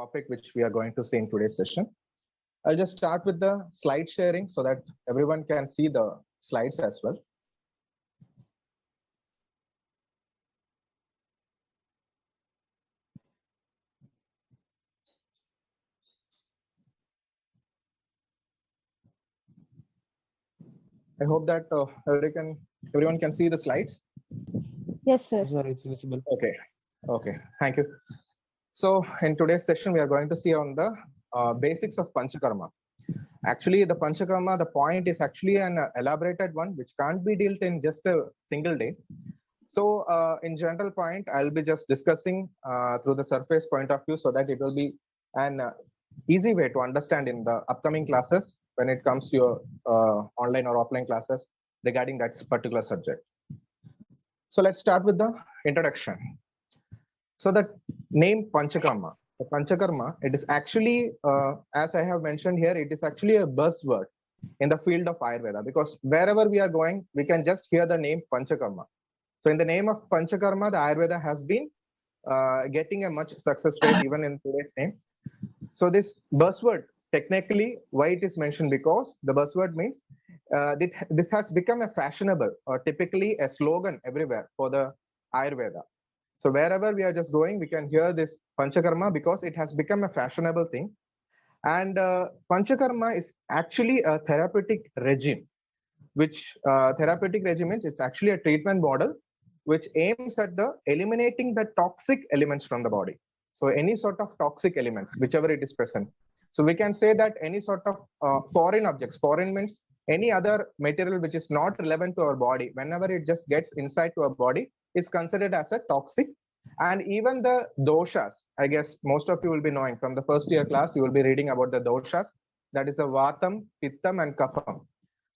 topic which we are going to see in today's session. I'll just start with the slide sharing so that everyone can see the slides as well. I hope that everyone can see the slides. Yes, sir. Sir, it's visible. Okay, thank you. So in today's session, we are going to see on the basics of Panchakarma. Actually, the Panchakarma, the point is actually an elaborated one, which can't be dealt in just a single day. So in general point, I'll be just discussing through the surface point of view so that it will be an easy way to understand in the upcoming classes when it comes to your online or offline classes regarding that particular subject. So let's start with the introduction. So the name Panchakarma, the Panchakarma, it is actually, as I have mentioned here, it is actually a buzzword in the field of Ayurveda, because wherever we are going, we can just hear the name Panchakarma. So in the name of Panchakarma, the Ayurveda has been getting a much success rate even in today's name. So this buzzword, technically, why it is mentioned, because the buzzword means this has become a fashionable or typically a slogan everywhere for the Ayurveda. So wherever we are just going, we can hear this Panchakarma because it has become a fashionable thing. And Panchakarma is actually a therapeutic regime, which therapeutic regime means it's actually a treatment model which aims at the eliminating the toxic elements from the body. So any sort of toxic elements, whichever it is present. So we can say that any sort of foreign objects, foreign means any other material which is not relevant to our body, whenever it just gets inside to our body, is considered as a toxic. And even the doshas, I guess most of you will be knowing from the first year class, you will be reading about the doshas, that is the Vatam, Pittam and Kapham.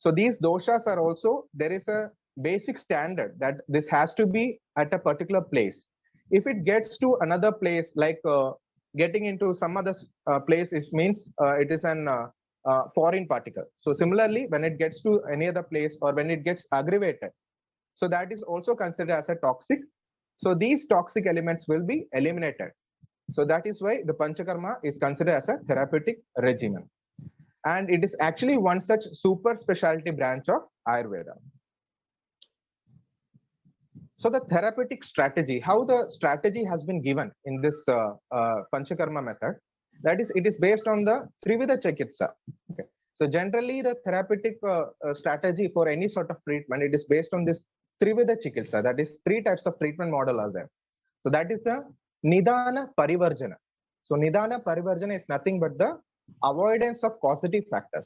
So these doshas are also, there is a basic standard that this has to be at a particular place. If it gets to another place, like getting into some other place, it means it is an foreign particle. So similarly, when it gets to any other place or when it gets aggravated, so that is also considered as a toxic. So these toxic elements will be eliminated. So that is why the Panchakarma is considered as a therapeutic regimen. And it is actually one such super specialty branch of Ayurveda. So the therapeutic strategy, how the strategy has been given in this Panchakarma method, that is, it is based on the Trivida Chikitsa. Okay. So generally the therapeutic strategy for any sort of treatment, it is based on this Trivida Chikitsa, that is 3 types of treatment model are there. So that is the Nidana Parivarjana. So Nidana Parivarjana is nothing but the avoidance of causative factors.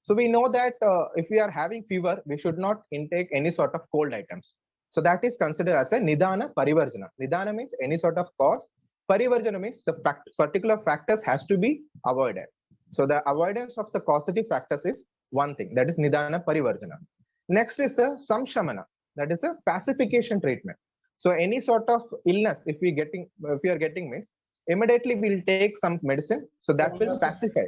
So we know that if we are having fever, we should not intake any sort of cold items. So that is considered as a Nidana Parivarjana. Nidana means any sort of cause. Parivarjana means the particular factors has to be avoided. So the avoidance of the causative factors is one thing, that is Nidana Parivarjana. Next is the Samshamana, that is the pacification treatment. So any sort of illness, if we are getting means, immediately we'll take some medicine, so that will pacify.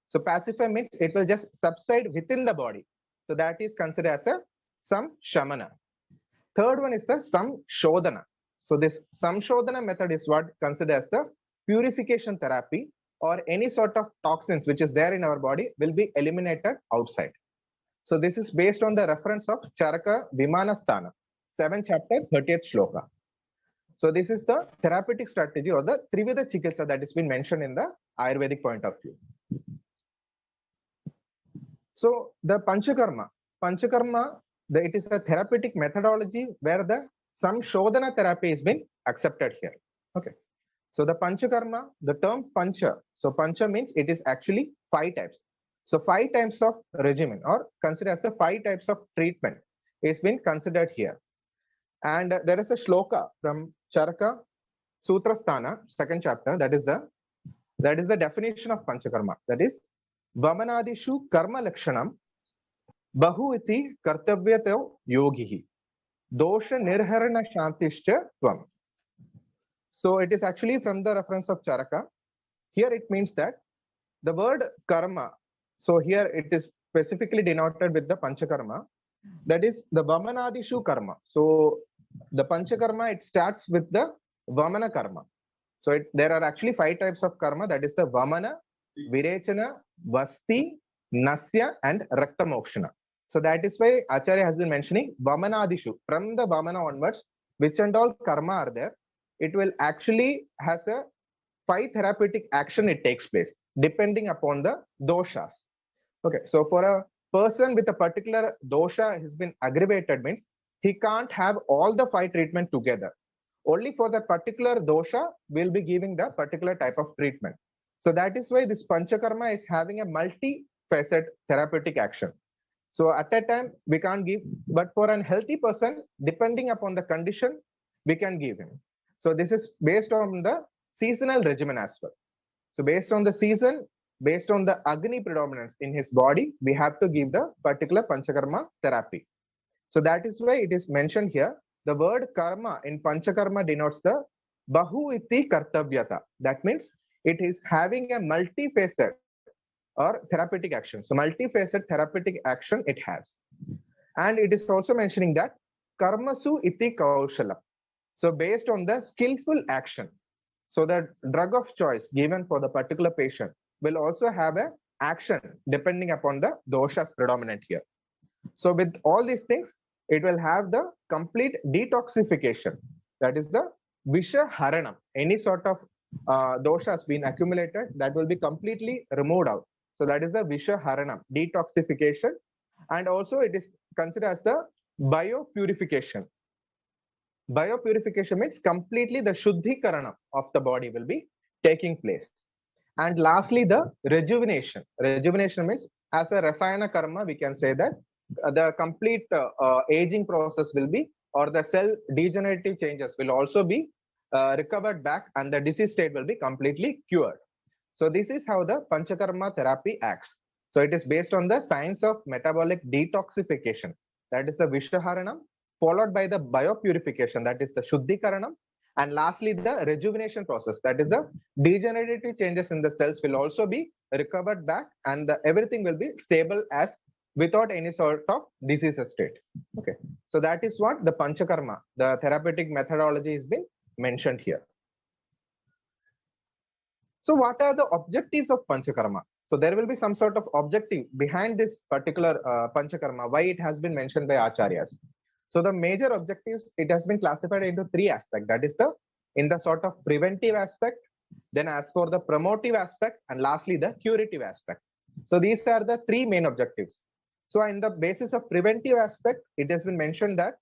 So pacify means it will just subside within the body. So that is considered as a Samshamana. Third one is the Samshodhana. So this Samshodhana method is what considered as the purification therapy, or any sort of toxins which is there in our body will be eliminated outside. So this is based on the reference of Charaka Vimanasthana, 7th chapter, 30th shloka. So this is the therapeutic strategy or the Trivida Chikitsa that has been mentioned in the Ayurvedic point of view. So the Panchakarma, it is a therapeutic methodology where the Samshodhana therapy has been accepted here. Okay. So the Panchakarma, the term Pancha, so Pancha means it is actually 5 types. So 5 types of regimen, or considered as the 5 types of treatment, is been considered here. And there is a shloka from Charaka Sutrasthana, 2nd chapter, that is the definition of Panchakarma. That is Vamanadishu Karma Lakshanam Bahu iti Kartavyato Yogihi Dosha Nirharana Shantischa Tvam. So it is actually from the reference of Charaka. Here it means that the word karma, so here it is specifically denoted with the Panchakarma, that is the Vamanadishu karma. So the Panchakarma, it starts with the Vamana karma. So there are actually 5 types of karma. That is the Vamana, Virechana, Vasti, Nasya, and Raktamokshana. So that is why Acharya has been mentioning Vamanadishu. From the Vamana onwards, which and all karma are there, it will actually has a 5 therapeutic action it takes place depending upon the doshas. Okay, so for a person with a particular dosha has been aggravated means he can't have all the 5 treatment together. Only for the particular dosha will be giving the particular type of treatment. So that is why this panchakarma is having a multi-facet therapeutic action. So at that time we can't give, but for an healthy person, depending upon the condition, we can give him. So this is based on the seasonal regimen as well. So based on the season, based on the Agni predominance in his body, we have to give the particular panchakarma therapy. So that is why it is mentioned here. The word karma in panchakarma denotes the bahu iti kartavyata. That means it is having a multifaceted or therapeutic action. So multifaceted therapeutic action it has. And it is also mentioning that karmasu iti kaushala. So based on the skillful action. So the drug of choice given for the particular patient will also have a action depending upon the doshas predominant here. So with all these things, it will have the complete detoxification. That is the Visha Haranam. Any sort of doshas being accumulated, that will be completely removed out. So that is the Visha Haranam, detoxification. And also it is considered as the biopurification. Biopurification means completely the Shuddhikaranam of the body will be taking place. And lastly, the rejuvenation. Rejuvenation means as a Rasayana karma, we can say that the complete aging process will be, or the cell degenerative changes will also be recovered back and the disease state will be completely cured. So this is how the Panchakarma therapy acts. So it is based on the science of metabolic detoxification. That is the Vishaharanam, followed by the biopurification, that is the Shuddhikaranam, and lastly the rejuvenation process, that is the degenerative changes in the cells will also be recovered back and everything will be stable as without any sort of disease state. Okay, so that is what the Panchakarma, the therapeutic methodology has been mentioned here. So what are the objectives of Panchakarma? So there will be some sort of objective behind this particular Panchakarma, why it has been mentioned by Acharyas. So the major objectives, it has been classified into 3 aspects. That is in the sort of preventive aspect, then as for the promotive aspect, and lastly the curative aspect. So these are the 3 main objectives. So in the basis of preventive aspect, it has been mentioned that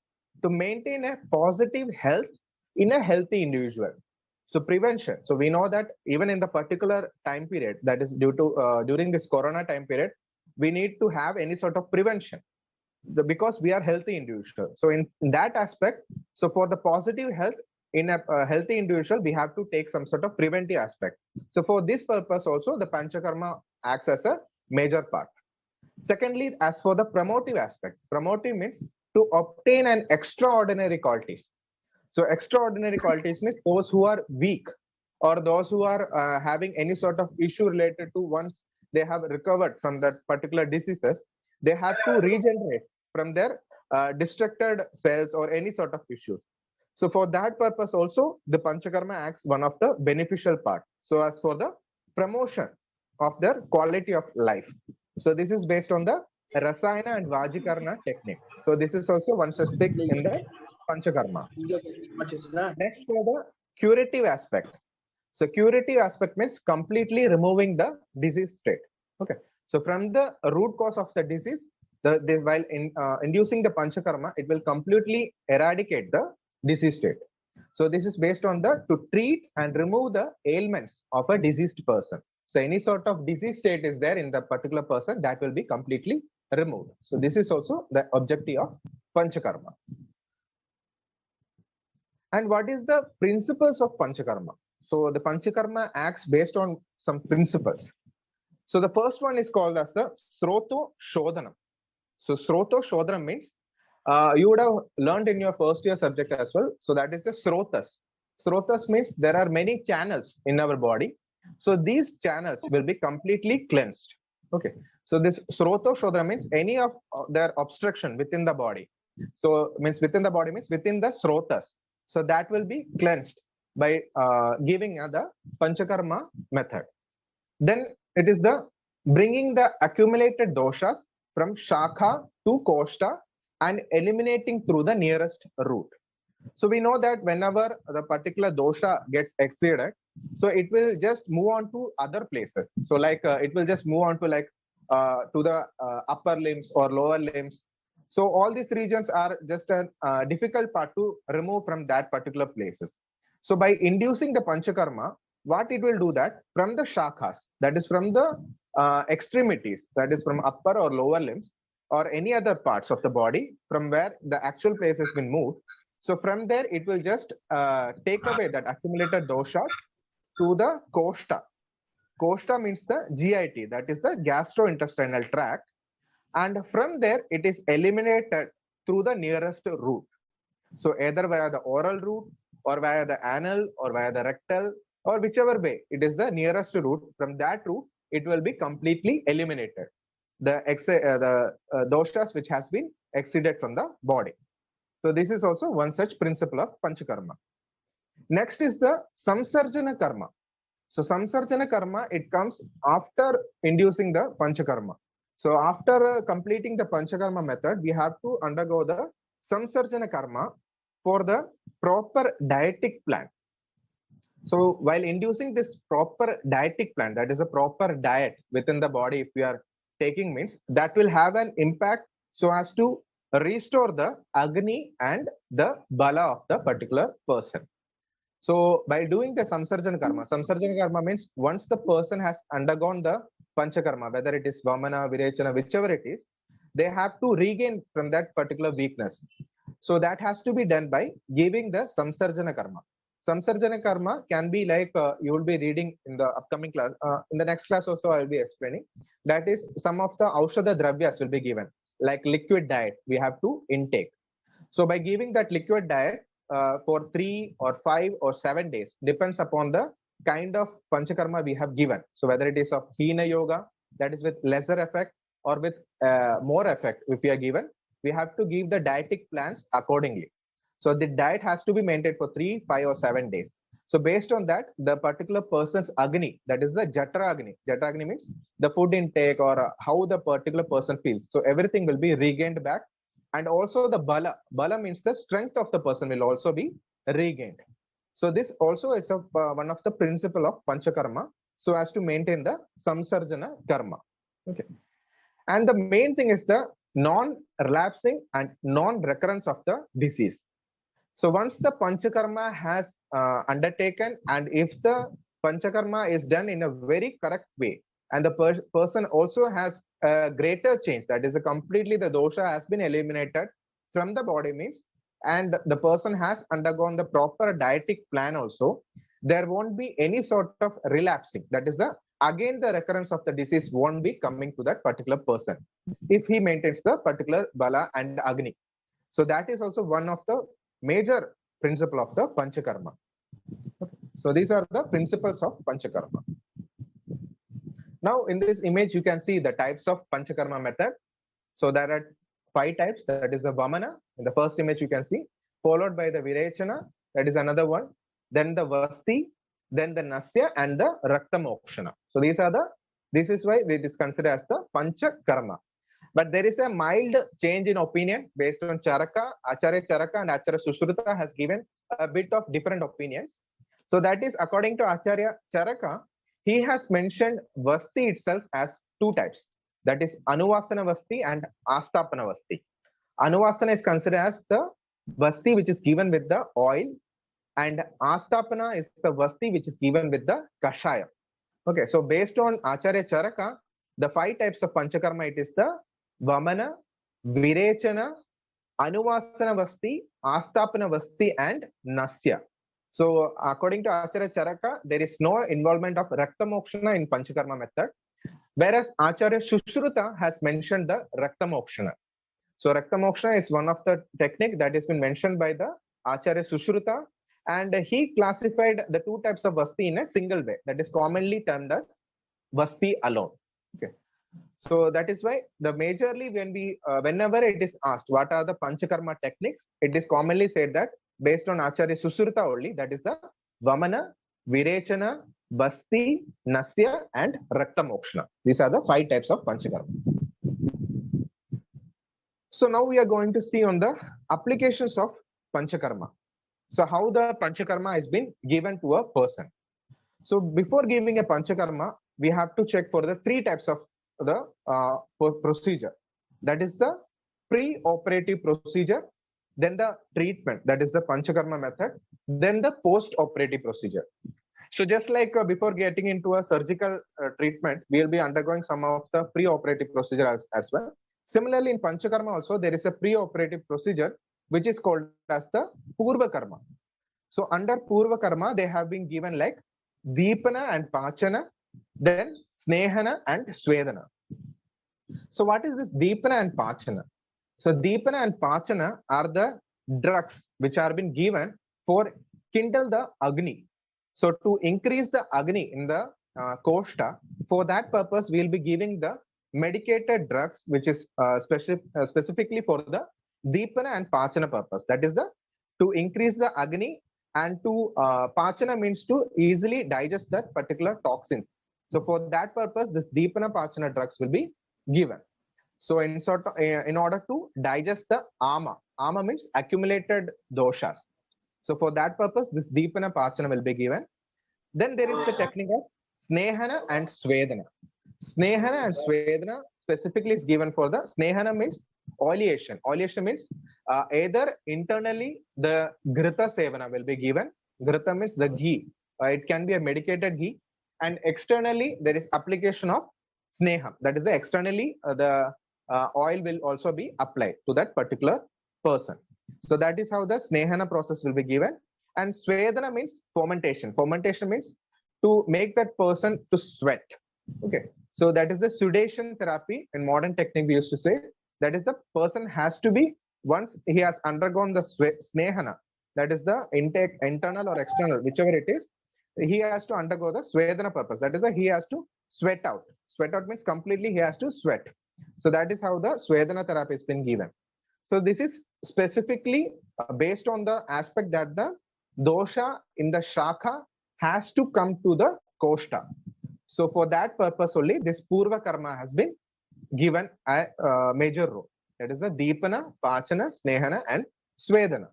to maintain a positive health in a healthy individual. So prevention. So we know that even in the particular time period, that is due to during this corona time period, we need to have any sort of prevention. Because we are healthy individuals. So in that aspect, so for the positive health in a healthy individual, we have to take some sort of preventive aspect. So for this purpose also, the Panchakarma acts as a major part. Secondly, as for the promotive aspect, promotive means to obtain an extraordinary qualities. So extraordinary qualities means those who are weak or those who are having any sort of issue related to once they have recovered from that particular diseases, they have to regenerate from their destructed cells or any sort of issues. So for that purpose also, the Panchakarma acts one of the beneficial part. So as for the promotion of their quality of life. So this is based on the Rasayana and Vajikarna technique. So this is also one such thing in the Panchakarma. Next for the curative aspect. So curative aspect means completely removing the disease state. Okay. So from the root cause of the disease, while inducing the Panchakarma, it will completely eradicate the disease state. So this is based on to treat and remove the ailments of a diseased person. So any sort of disease state is there in the particular person, that will be completely removed. So this is also the objective of Panchakarma. And what is the principles of Panchakarma? So the Panchakarma acts based on some principles. So the first one is called as the Sroto Shodhanam. So Sroto Shodhanam means you would have learned in your first year subject as well. So that is the Srotas. Srotas means there are many channels in our body. So these channels will be completely cleansed. Okay. So this Sroto Shodhanam means any of their obstruction within the body. So means within the body means within the Srotas. So that will be cleansed by giving the Panchakarma method. Then it is the bringing the accumulated doshas from Shakha to Koshta and eliminating through the nearest root. So we know that whenever the particular dosha gets exceeded, so it will just move on to other places. So like it will just move on to like to the upper limbs or lower limbs. So all these regions are just a difficult part to remove from that particular places. So by inducing the Panchakarma, what it will do that from the shakhas, that is from the extremities, that is from upper or lower limbs or any other parts of the body from where the actual place has been moved. So from there, it will just take away that accumulated dosha to the koshta. Koshta means the GIT, that is the gastrointestinal tract. And from there, it is eliminated through the nearest route. So either via the oral route or via the anal or via the rectal or whichever way, it is the nearest route. From that route, it will be completely eliminated. The doshas which has been exceeded from the body. So this is also one such principle of Panchakarma. Next is the Samsarjana Karma. So Samsarjana Karma, it comes after inducing the Panchakarma. So after completing the Panchakarma method, we have to undergo the Samsarjana Karma for the proper dietic plan. So while inducing this proper dietic plan, that is a proper diet within the body, if we are taking means, that will have an impact so as to restore the Agni and the Bala of the particular person. So by doing the Samsarjana Karma means once the person has undergone the Panchakarma, whether it is Vamana, Virechana, whichever it is, they have to regain from that particular weakness. So that has to be done by giving the Samsarjana Karma. Samsarjana Karma can be like you will be reading in the upcoming class. In the next class also I will be explaining. That is some of the Aushadha Dravyas will be given, like liquid diet we have to intake. So by giving that liquid diet for 3 or 5 or 7 days, depends upon the kind of Panchakarma we have given. So whether it is of Hina Yoga, that is with lesser effect, or with more effect if we are given, we have to give the dietic plans accordingly. So the diet has to be maintained for 3, 5 or 7 days. So based on that, the particular person's Agni, that is the Jatra Agni. Jatra Agni means the food intake or how the particular person feels. So everything will be regained back. And also the Bala. Bala means the strength of the person will also be regained. So this also is one of the principle of Panchakarma, so as to maintain the Samsarjana Karma. Okay. And the main thing is the non-relapsing and non-recurrence of the disease. So once the Panchakarma has undertaken, and if the Panchakarma is done in a very correct way, and the person also has a greater change, that is completely the dosha has been eliminated from the body means, and the person has undergone the proper dietic plan also, there won't be any sort of relapsing. That is again the recurrence of the disease won't be coming to that particular person if he maintains the particular Bala and Agni. So that is also one of the major principle of the Panchakarma. Okay. So these are the principles of Panchakarma. Now in this image you can see the types of Panchakarma method. So there are 5 types. That is the Vamana. In the first image you can see, followed by the Virechana, that is another one. Then the Vasti, then the Nasya and the Rakta Mokshana. So this is why it is considered as the Panchakarma. But there is a mild change in opinion based on Charaka. Acharya Charaka and Acharya Sushruta has given a bit of different opinions. So that is according to Acharya Charaka, he has mentioned Vasti itself as 2 types. That is Anuvasana Vasti and Astapana Vasti. Anuvasana is considered as the Vasti which is given with the oil, and Astapana is the Vasti which is given with the Kashaya. Okay, so based on Acharya Charaka, the 5 types of Panchakarma, it is the Vamana, Virechana, Anuvasana Vasti, Astapana Vasti and Nasya. So according to Acharya Charaka, there is no involvement of Rakta Mokshana in Panchakarma method, whereas Acharya Sushruta has mentioned the Rakta Mokshana. So Rakta Mokshana is one of the technique that has been mentioned by the Acharya Sushruta, and he classified the 2 types of Vasti in a single way, that is commonly termed as Vasti alone. Okay. So that is why the majorly whenever it is asked what are the Panchakarma techniques, it is commonly said that based on Acharya Sushruta only, that is the Vamana, Virechana, Basti, Nasya, and Rakta Mokshana. These are the 5 types of Panchakarma. So now we are going to see on the applications of Panchakarma. So how the Panchakarma has been given to a person. So before giving a Panchakarma, we have to check for the 3 types of the procedure. That is the pre-operative procedure, then the treatment, that is the Panchakarma method, then the post-operative procedure. So just like before getting into a surgical treatment, we will be undergoing some of the pre-operative procedure as well. Similarly, in Panchakarma also, there is a pre-operative procedure which is called as the Purva Karma. So under Purva Karma, they have been given like Deepana and Pachana, then Snehana and Swedana. So what is this Deepana and Pachana? So Deepana and Pachana are the drugs which are been given for kindle the Agni. So to increase the Agni in the Koshta, for that purpose, we will be giving the medicated drugs which is specifically for the Deepana and Pachana purpose. That is the to increase the Agni, and to Pachana means to easily digest that particular toxin. So for that purpose, this Deepana Pachana drugs will be given. So in order to digest the Ama. Ama means accumulated doshas. So for that purpose, this Deepana Pachana will be given. Then there is the technique of Snehana and Swedana. Snehana and Swedana specifically is given for the Snehana means oleation. Oleation means either internally the Grita Sevana will be given. Grita means the ghee. It can be a medicated ghee. And externally there is application of Sneha. That is the externally the oil will also be applied to that particular person. So that is how the Snehana process will be given. And Swedana means fermentation. Fermentation means to make that person to sweat. Okay. So that is the sudation therapy in modern technique we used to say. That is the person has to be, once he has undergone the Snehana, that is the intake, internal or external, whichever it is, he has to undergo the Swedana purpose. That is the he has to sweat out. Sweat out means completely he has to sweat. So that is how the Swedana therapy has been given. So this is specifically based on the aspect that the dosha in the Shakha has to come to the Koshta. So for that purpose only, this Purva Karma has been given a major role. That is the Deepana, Pachana, Snehana and Swedana.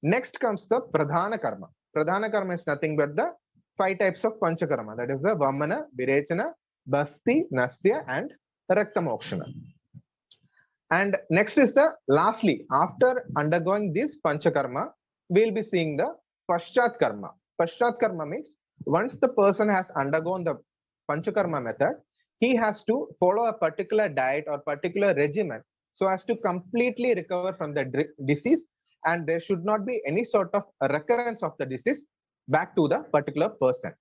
Next comes the Pradhana Karma. Pradhana Karma is nothing but the 5 types of Panchakarma. That is the Vamana, Virechana, Basti, Nasya and Rakta Mokshana. And next is the lastly, after undergoing this Panchakarma, we will be seeing the Paschat Karma. Paschat Karma means once the person has undergone the Panchakarma method, he has to follow a particular diet or particular regimen so as to completely recover from the disease, and there should not be any sort of recurrence of the disease back to the particular person.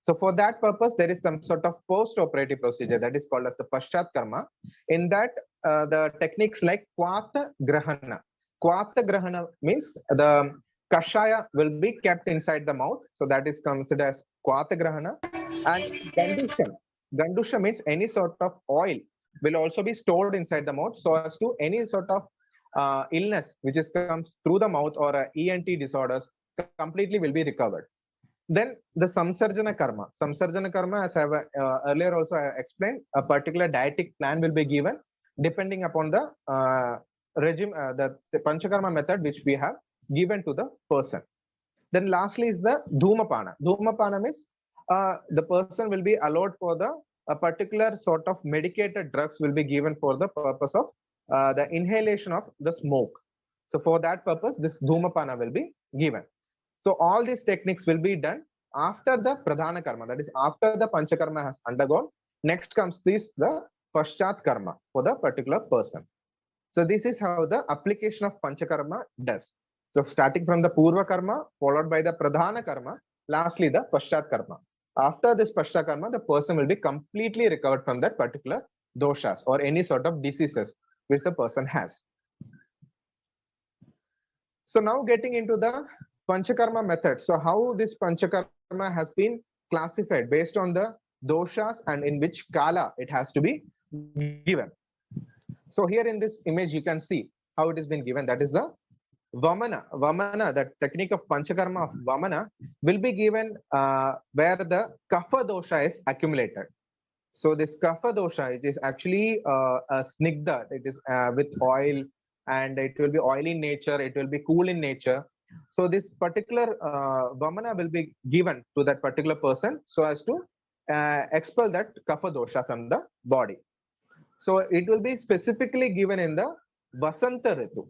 So for that purpose, there is some sort of post-operative procedure that is called as the Paschat Karma. In that, the techniques like Kvata Grahana. Kvata Grahana means the Kashaya will be kept inside the mouth. So that is considered as Kvata Grahana. And Gandusha. Gandusha means any sort of oil will also be stored inside the mouth so as to any sort of illness which comes through the mouth or ENT disorders completely will be recovered. Then the Samsarjana Karma. Samsarjana Karma, as I have earlier also explained, a particular dietic plan will be given depending upon the regime, the Panchakarma method which we have given to the person. Then lastly is the Dhumapana. Dhumapana means the person will be allowed for a particular sort of medicated drugs will be given for the purpose of the inhalation of the smoke. So for that purpose, this Dhumapana will be given. So all these techniques will be done after the Pradhana Karma, that is after the Panchakarma has undergone. Next comes the Paschat Karma for the particular person. So this is how the application of Panchakarma does. So starting from the Purva Karma, followed by the Pradhana Karma, lastly the Paschat Karma. After this Paschat Karma, the person will be completely recovered from that particular doshas or any sort of diseases which the person has. So now getting into the Panchakarma method. So how this Panchakarma has been classified based on the doshas and in which kala it has to be given. So here in this image, you can see how it has been given. That is the Vamana, that technique of Panchakarma of Vamana will be given where the Kapha dosha is accumulated. So this Kapha dosha, it is actually a snigdha. It is with oil, and it will be oily in nature. It will be cool in nature. So this particular Vamana will be given to that particular person so as to expel that Kapha dosha from the body. So it will be specifically given in the Vasanta Ritu.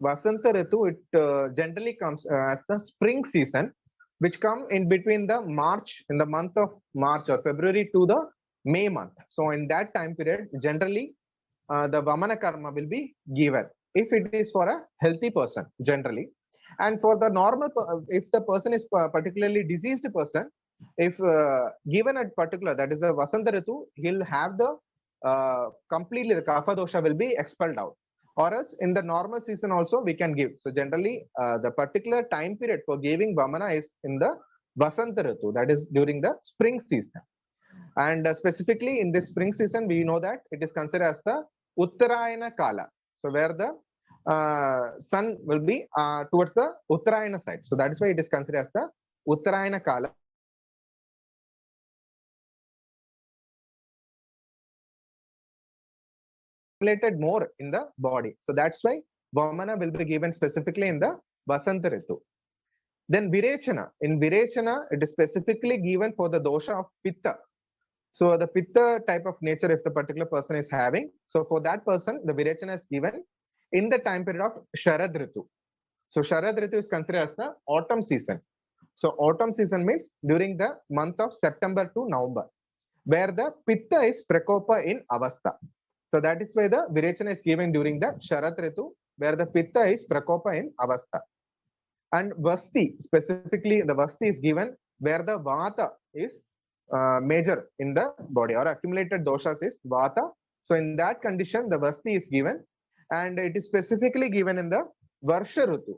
Vasanta Ritu, it generally comes as the spring season, which come in between the March, in the month of March or February to the May month. So in that time period, generally the Vamana Karma will be given if it is for a healthy person, generally. And for the normal, if the person is particularly diseased person, if given a particular, that is the Vasanta Ritu, he'll have the completely the Kapha dosha will be expelled out. Or else in the normal season also we can give. So generally the particular time period for giving Vamana is in the Vasanta Ritu, that is during the spring season. And specifically in this spring season, we know that it is considered as the Uttarayana Kala. So where the sun will be towards the Uttarayana side. So that is why it is considered as the Uttarayana Kala. Accumulated more in the body. So that's why Vamana will be given specifically in the Vasanta Ritu. Then Virechana. In Virechana, it is specifically given for the dosha of Pitta. So the Pitta type of nature, if the particular person is having, so for that person, the Virechana is given in the time period of Sharad Ritu. So Sharad Ritu is considered as the autumn season. So autumn season means during the month of September to November, where the Pitta is Prakopa in Avastha. So that is why the Virechana is given during the Sharad Ritu, where the Pitta is Prakopa in Avastha. And Vasti, specifically the Vasti is given where the Vata is major in the body, or accumulated doshas is Vata. So in that condition, the Vasti is given, and it is specifically given in the Varsha Ritu.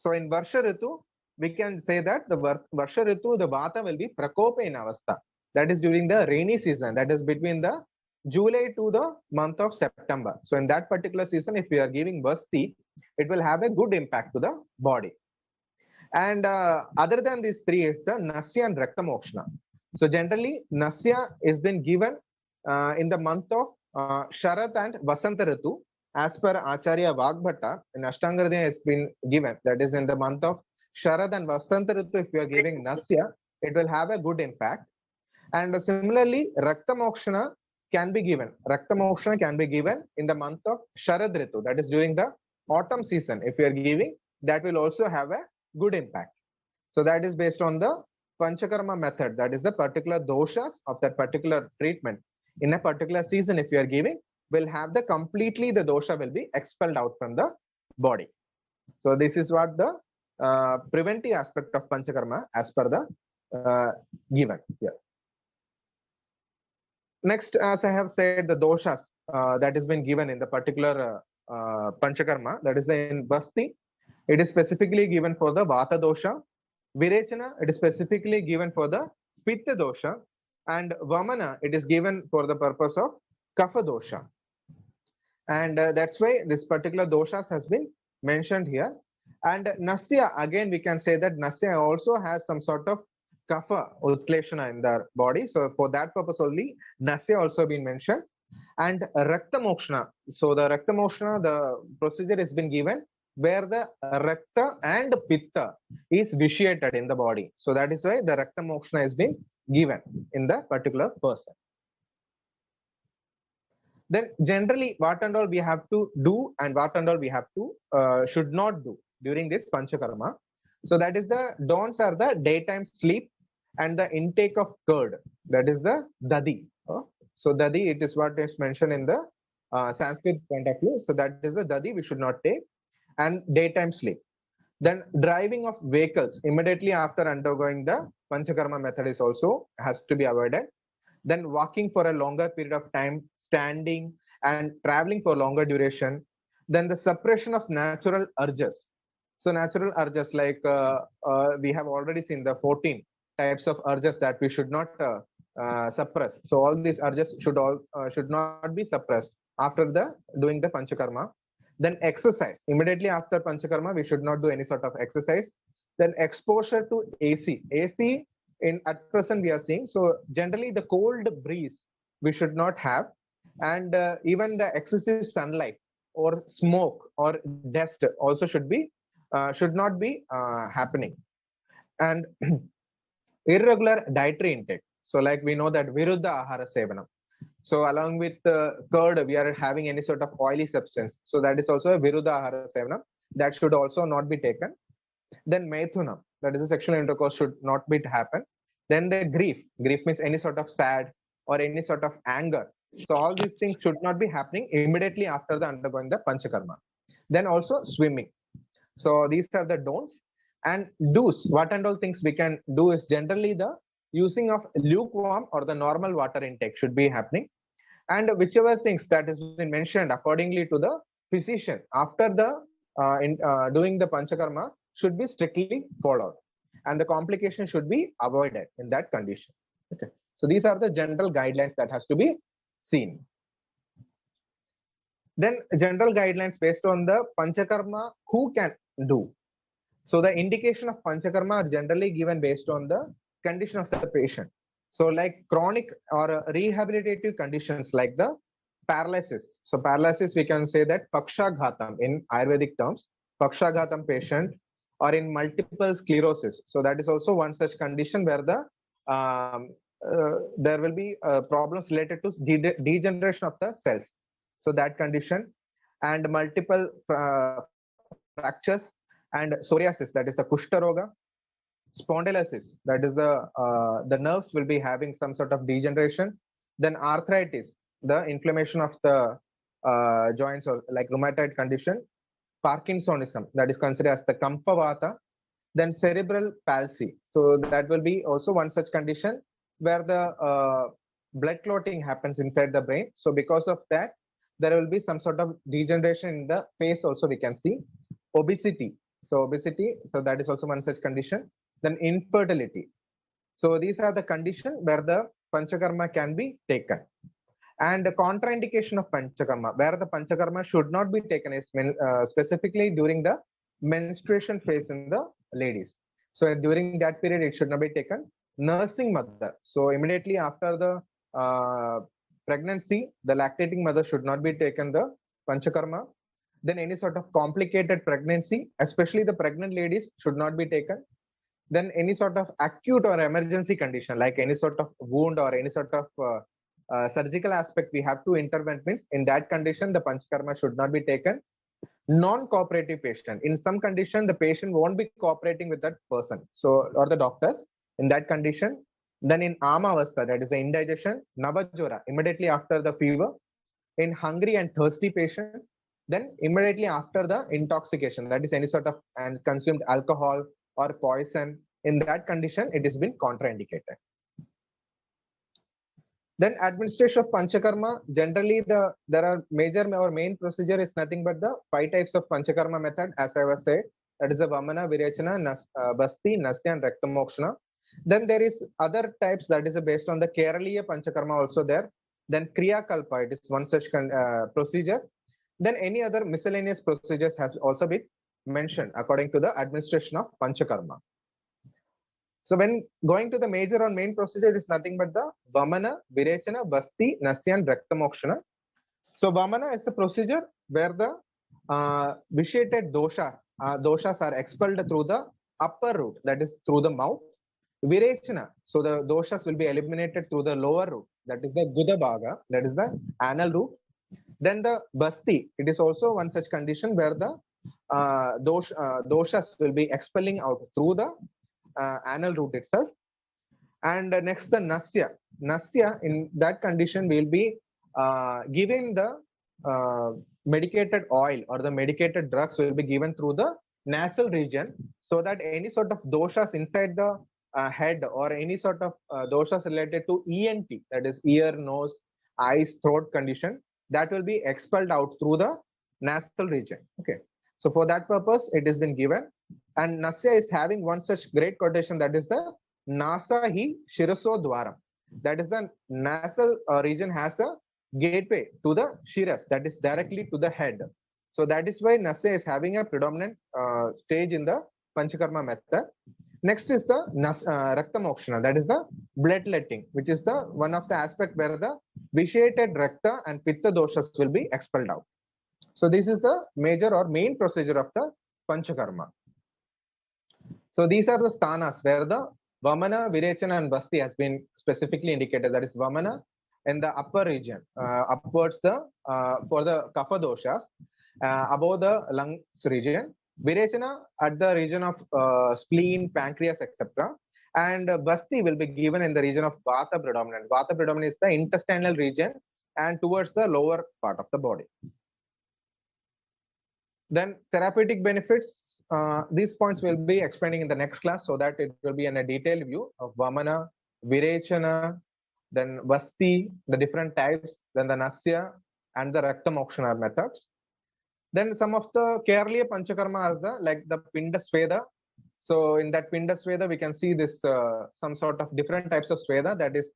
So in Varsha Ritu, we can say that the Varsha Ritu, the Vata will be Prakopa in Avastha. That is during the rainy season, that is between the July to the month of September. So in that particular season, if we are giving Vasti, it will have a good impact to the body. And other than these three is the Nasya and Rakta Mokshana. So generally, Nasya is been given in the month of Sharad and Vasanta Ritu, as per Acharya Vagbhatta. In Ashtanga Hridaya has been given, that is in the month of Sharad and Vasanta Ritu, if you are giving Nasya, it will have a good impact. And similarly, Rakta Mokshana can be given. Rakta Mokshana can be given in the month of Sharad Ritu, that is during the autumn season. If you are giving, that will also have a good impact. So that is based on the Panchakarma method, that is the particular doshas of that particular treatment in a particular season. If you are giving, will have the completely the dosha will be expelled out from the body. So this is what the preventive aspect of Panchakarma as per the given here. Next, as I have said, the doshas that has been given in the particular Panchakarma, that is in Vasti, it is specifically given for the Vata dosha. Virechana, it is specifically given for the Pitta dosha. And Vamana, it is given for the purpose of Kapha dosha. And that's why this particular doshas has been mentioned here. And Nasya, again, we can say that Nasya also has some sort of Kapha Utkleshana in their body. So for that purpose only, Nasya also been mentioned. And Rakta Mokshana. So the Rakta Mokshana, the procedure has been given where the Rakta and Pitta is vitiated in the body. So that is why the Rakta Mokshana has been given in the particular person. Then generally what and all we have to do and what and all we have to should not do during this Panchakarma. So that is the don'ts are the daytime sleep and the intake of curd. That is the dadi. So dadi, it is what is mentioned in the Sanskrit point of view. So that is the dadi we should not take. And daytime sleep. Then driving of vehicles immediately after undergoing the Panchakarma method is also has to be avoided. Then walking for a longer period of time, standing and traveling for longer duration. Then the suppression of natural urges. So natural urges, like we have already seen the 14 types of urges that we should not suppress. So all these urges should not be suppressed after the doing the Panchakarma. Then exercise. Immediately after Panchakarma, we should not do any sort of exercise. Then exposure to AC. AC in at present we are seeing. So generally the cold breeze we should not have, and even the excessive sunlight or smoke or dust also should not be happening. And irregular dietary intake. So like we know that Viruddha Ahara Sevanam. So along with curd, we are having any sort of oily substance. So that is also a Viruddha Ahara Sevanam. That should also not be taken. Then Maithunam, that is a sexual intercourse, should not be happen. Then the grief. Grief means any sort of sad or any sort of anger. So all these things should not be happening immediately after the undergoing the Panchakarma. Then also swimming. So these are the don'ts. And do's, what and all things we can do is generally the using of lukewarm or the normal water intake should be happening. And whichever things that has been mentioned accordingly to the physician after the doing the Panchakarma should be strictly followed. And the complication should be avoided in that condition. Okay. So these are the general guidelines that has to be seen. Then general guidelines based on the Panchakarma, who can do. So the indication of Panchakarma are generally given based on the condition of the patient. So like chronic or rehabilitative conditions like the paralysis. So paralysis, we can say that Pakshaghatam in Ayurvedic terms, Pakshaghatam patient, or in multiple sclerosis. So that is also one such condition where the there will be problems related to degeneration of the cells. So that condition, and multiple fractures, and psoriasis, that is the Kushta Roga, spondylosis, that is the nerves will be having some sort of degeneration. Then arthritis, the inflammation of the joints or like rheumatoid condition. Parkinsonism, that is considered as the Kampavata. Then cerebral palsy, so that will be also one such condition where the blood clotting happens inside the brain. So because of that, there will be some sort of degeneration in the face also we can see. Obesity, so that is also one such condition. Then infertility. So these are the conditions where the Panchakarma can be taken. And the contraindication of Panchakarma, where the Panchakarma should not be taken, is specifically during the menstruation phase in the ladies. So during that period, it should not be taken. Nursing mother, so immediately after the pregnancy, the lactating mother should not be taken the Panchakarma. Then any sort of complicated pregnancy, especially the pregnant ladies, should not be taken. Then any sort of acute or emergency condition, like any sort of wound or any sort of surgical aspect we have to intervene, means in that condition the Panchakarma should not be taken. Non-cooperative patient, in some condition the patient won't be cooperating with that person, so or the doctors in that condition. Then in Amavastha, that is the indigestion, Navajora, immediately after the fever. In hungry and thirsty patients, then immediately after the intoxication, that is any sort of and consumed alcohol or poison, in that condition it has been contraindicated. Then administration of Panchakarma, generally there are major or main procedure is nothing but the 5 types of Panchakarma method, as I was said, that is the Vamana, Virechana, Basti, Nastya and Raktamokshana. Then there is other types that is based on the Keraliya Panchakarma also there. Then Kriya Kalpa, it is one such procedure. Then any other miscellaneous procedures has also been mentioned according to the administration of Panchakarma. So when going to the major or main procedure, it is nothing but the Vamana, Virechana, Basti, Nastya and Raktamokshana. So Vamana is the procedure where the vitiated doshas are expelled through the upper route, that is through the mouth. Virechana, so the doshas will be eliminated through the lower route, that is the Guda Bhaga, that is the anal route. Then the Basti, it is also one such condition where the doshas will be expelling out through the anal route itself. And next the Nastya. Nastya, in that condition we will be giving the medicated oil or the medicated drugs will be given through the nasal region, so that any sort of doshas inside the head or any sort of doshas related to ENT, that is ear, nose, eyes, throat condition, that will be expelled out through the nasal region. Okay, so for that purpose it has been given. And Nastya is having one such great quotation, that is the Nasa hi Shiraso Dwaram, that is the nasal region has a gateway to the Shiras, that is directly to the head. So that is why Nasya is having a predominant stage in the Panchakarma method. Next is the Rakta Mokshana, that is the bloodletting, which is the one of the aspect where the vitiated Rakta and Pitta doshas will be expelled out. So this is the major or main procedure of the Panchakarma. So these are the sthanas where the Vamana, Virechana and Basti has been specifically indicated. That is Vamana in the upper region, upwards the for the Kapha doshas, above the lungs region. Virechana at the region of spleen, pancreas, etc. And Basti will be given in the region of Vata predominant. Vata predominant is the intestinal region and towards the lower part of the body. Then therapeutic benefits, these points will be explaining in the next class so that it will be in a detailed view of Vamana, Virechana, then Vasti, the different types, then the Nasya and the Rakta Mokshana methods. Then some of the Kerala Panchakarma are the like the Pinda Sweda. So in that Pinda Sweda, we can see this some sort of different types of Sweda, that is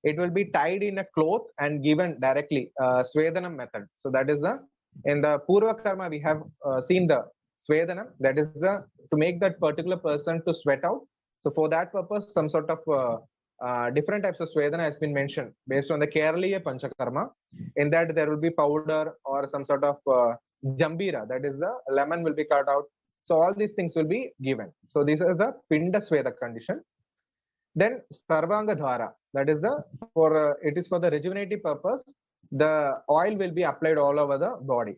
it will be tied in a cloth and given directly Swedanam method. So that is the in the Purva Karma we have seen the Swedanam, that is the to make that particular person to sweat out. So for that purpose, some sort of different types of Svedana has been mentioned based on the Kerala Panchakarma. In that there will be powder or some sort of Jambira, that is the lemon will be cut out. So all these things will be given. So this is the Pinda Sweda condition. Then Sarvanga Dhara, that is the for it is for the rejuvenative purpose. The oil will be applied all over the body.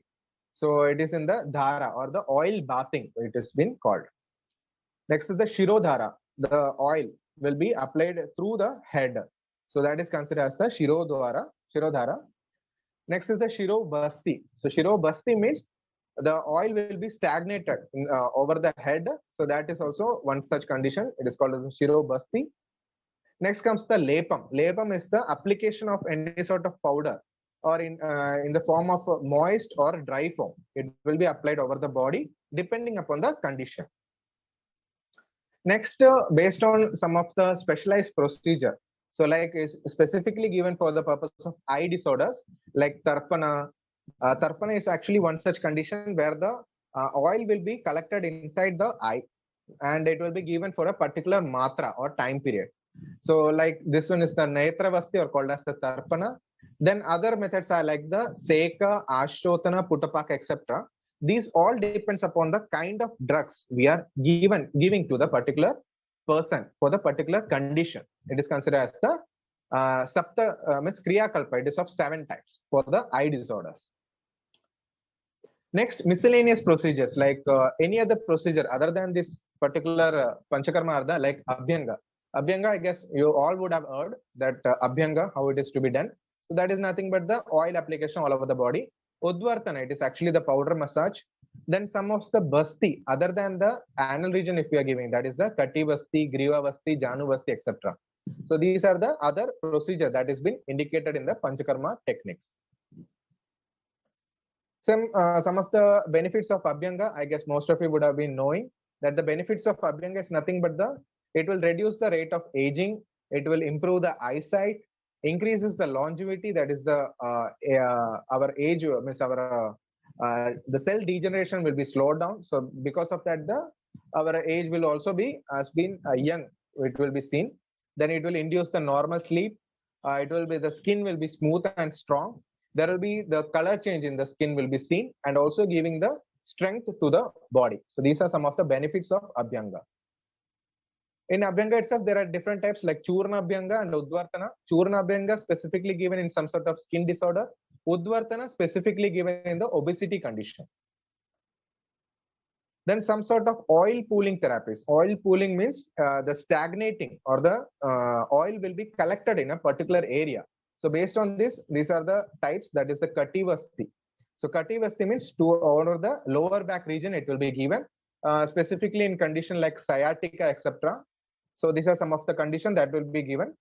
So it is in the Dhara or the oil bathing, it has been called. Next is the Shirodhara. The oil will be applied through the head. So that is considered as the Shirodhara. Next is the Shiro Basti. So Shiro Basti means the oil will be stagnated over the head. So that is also one such condition. It is called as the Shiro Basti. Next comes the Lepam. Lepam is the application of any sort of powder or in the form of moist or dry form. It will be applied over the body depending upon the condition. Next, based on some of the specialized procedure, so like is specifically given for the purpose of eye disorders like Tarpana. Tarpana is actually one such condition where the oil will be collected inside the eye and it will be given for a particular matra or time period. So like this one is the Netra Vasti or called as the Tarpana. Then other methods are like the Seka, Ashrotana, Puttapak, etc. These all depends upon the kind of drugs we are giving to the particular person for the particular condition. It is considered as the Sapta means Kriya Kalpa. It is of 7 types for the eye disorders. Next, miscellaneous procedures like any other procedure other than this particular Panchakarma Ardha, like Abhyanga. Abhyanga, I guess you all would have heard that Abhyanga, how it is to be done. So that is nothing but the oil application all over the body. Udvartana, it is actually the powder massage. Then some of the Basti, other than the anal region, if we are giving, that is the Kati Basti, Griva Basti, Janu Basti, etc. So these are the other procedure that has been indicated in the Panchakarma techniques. Some of the benefits of Abhyanga, I guess most of you would have been knowing that the benefits of Abhyanga is nothing but it will reduce the rate of aging, it will improve the eyesight, increases the longevity, that is the our age means our the cell degeneration will be slowed down. So because of that, our age will also be has been young. It will be seen. Then it will induce the normal sleep. It will be the skin will be smooth and strong. There will be the color change in the skin will be seen and also giving the strength to the body. So these are some of the benefits of Abhyanga. In Abhyanga itself, there are different types like Churna Abhyanga and Udvartana. Churna Abhyanga specifically given in some sort of skin disorder. Udvartana specifically given in the obesity condition. Then some sort of oil pooling therapies. Oil pooling means the stagnating or the oil will be collected in a particular area. So based on this, these are the types, that is the Kati Vasti. So Kati Vasti means to over the lower back region it will be given, specifically in condition like sciatica, etc. So these are some of the condition that will be given.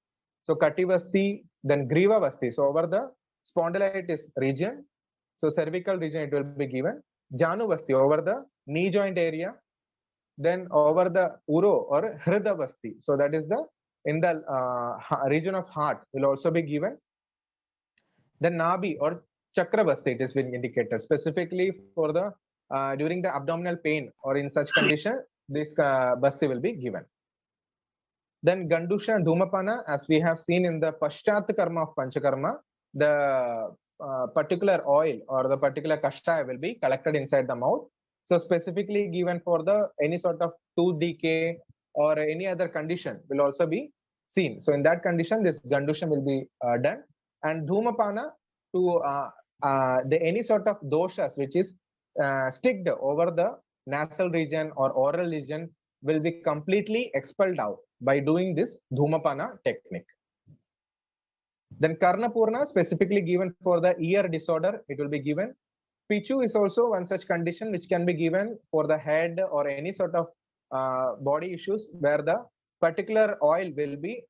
So Kati Vasti, then Griva Vasti. So over the spondylitis region, so cervical region it will be given. Janu Vasti over the knee joint area. Then over the Uro or Hrida Vasti. So that is the in the region of heart will also be given. The Nabi or Chakrabasti, it has been indicated specifically for the during the abdominal pain or in such condition, this basti will be given. Then Gandusha and Dhumapana, as we have seen in the Paschat Karma of Panchakarma, the particular oil or the particular kashaya will be collected inside the mouth. So specifically given for the any sort of tooth decay or any other condition will also be seen. So in that condition, this Gandusha will be done. And Dhumapana to the any sort of doshas which is sticked over the nasal region or oral region will be completely expelled out by doing this Dhumapana technique. Then Karnapurna, specifically given for the ear disorder, it will be given. Pichu is also one such condition which can be given for the head or any sort of body issues where the particular oil will be,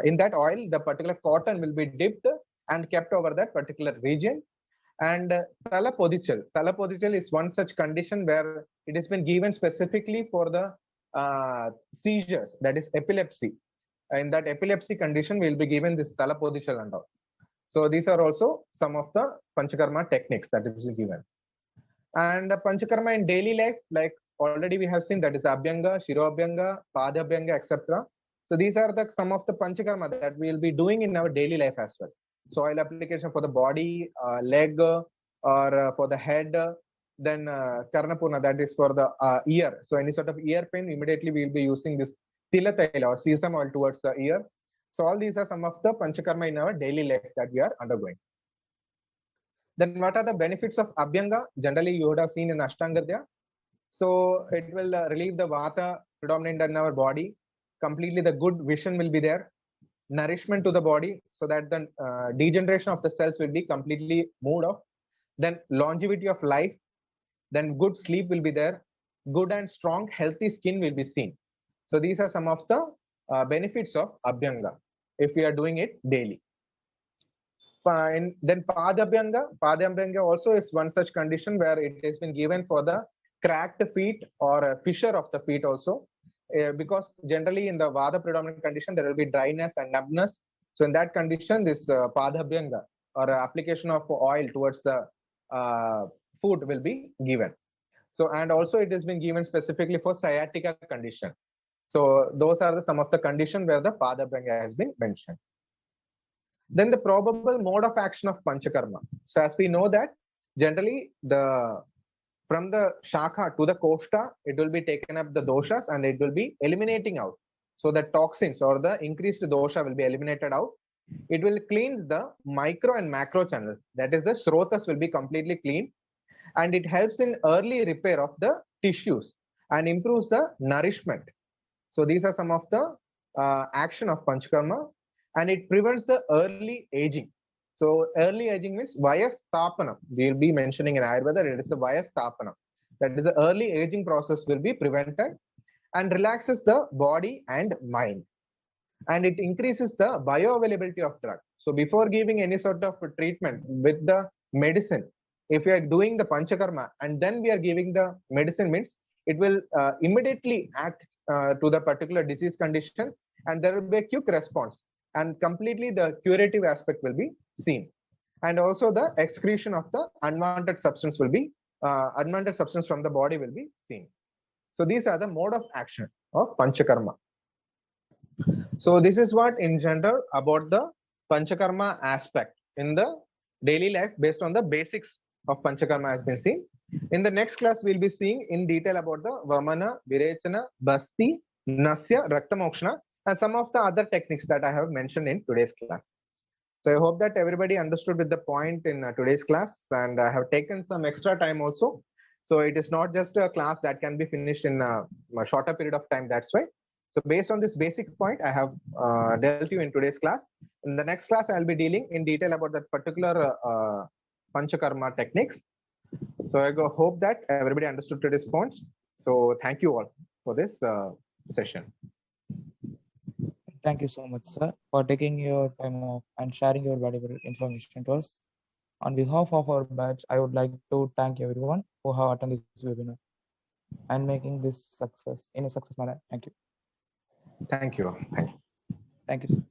in that oil, the particular cotton will be dipped and kept over that particular region. And Talapodichal is one such condition where it has been given specifically for the seizures, that is epilepsy. In that epilepsy condition, we will be given this Talapodichal and all. So these are also some of the Panchakarma techniques that is given. And Panchakarma in daily life, like already we have seen, that is Abhyanga, Shirobhyanga, Padabhyanga, etc. So these are the some of the Panchakarma that we will be doing in our daily life as well. Soil application for the body, leg, or for the head. Then Karnapurna, that is for the ear. So any sort of ear pain, immediately we will be using this Tilataila or sesame oil towards the ear. So all these are some of the Panchakarma in our daily life that we are undergoing. Then what are the benefits of Abhyanga? Generally, you would have seen in Ashtangadhya. So it will relieve the Vata predominant in our body. Completely the good vision will be there. Nourishment to the body so that the degeneration of the cells will be completely moved off. Then longevity of life. Then good sleep will be there. Good and strong, healthy skin will be seen. So these are some of the benefits of Abhyanga if we are doing it daily. Then Padabhyanga also is one such condition where it has been given for the cracked feet or a fissure of the feet also. Because generally in the Vata predominant condition, there will be dryness and numbness. So in that condition, this Padabhyanga or application of oil towards the foot will be given. So, and also it has been given specifically for sciatica condition. So those are some of the conditions where the Padabhyanga has been mentioned. Then the probable mode of action of Panchakarma. So as we know that generally from the Shakha to the Koshta, it will be taken up the doshas and it will be eliminating out. So the toxins or the increased dosha will be eliminated out. It will cleanse the micro and macro channels. That is the Srotas will be completely clean. And it helps in early repair of the tissues and improves the nourishment. So these are some of the action of Panchakarma, and it prevents the early aging. So early aging means Vayasthapanam. We will be mentioning in Ayurveda, it is the Vayasthapanam. That is the early aging process will be prevented and relaxes the body and mind. And it increases the bioavailability of drug. So before giving any sort of treatment with the medicine, if we are doing the Panchakarma and then we are giving the medicine means it will immediately act to the particular disease condition and there will be a quick response and completely the curative aspect will be seen. And also the excretion of the unwanted substance will be, unwanted substance from the body will be seen. So these are the mode of action of Panchakarma. So this is what in general about the Panchakarma aspect in the daily life based on the basics of Panchakarma has been seen. In the next class, we'll be seeing in detail about the Vamana, Virechana, Basti, Nasya, Raktamokshana, and some of the other techniques that I have mentioned in today's class. So I hope that everybody understood with the point in today's class, and I have taken some extra time also. So it is not just a class that can be finished in a shorter period of time, that's why. So based on this basic point, I have dealt you in today's class. In the next class, I'll be dealing in detail about that particular Panchakarma techniques. So I hope that everybody understood today's points. So thank you all for this session. Thank you so much, sir, for taking your time off and sharing your valuable information to us. On behalf of our batch, I would like to thank everyone who have attended this webinar and making this success in a success manner. Thank you. Thank you. Thank you, sir.